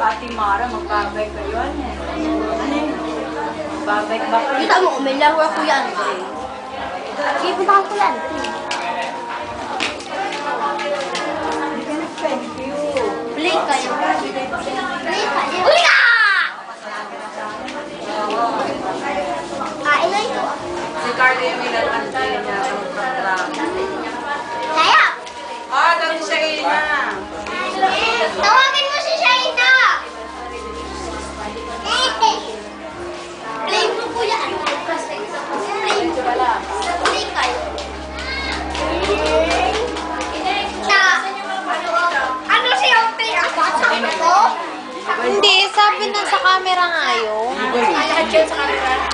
Ate Mara, magbabay kayo. Ano yun? Magbabay ba kayo? Kita mo, may laro ako yan. Sige, puntahan ko yan. Thank you. Play kayo. Play kayo. Uy ka! Kain na ito. Si Carly yung nilalantay niya sa programa. Kaya! Dami siya ina. Tawagin mo si Shaina! Play mo po yan. Play mo. Play kayo. Ano siya yung play? Hindi, sabi na sa camera nga yun. Lahat yun sa camera.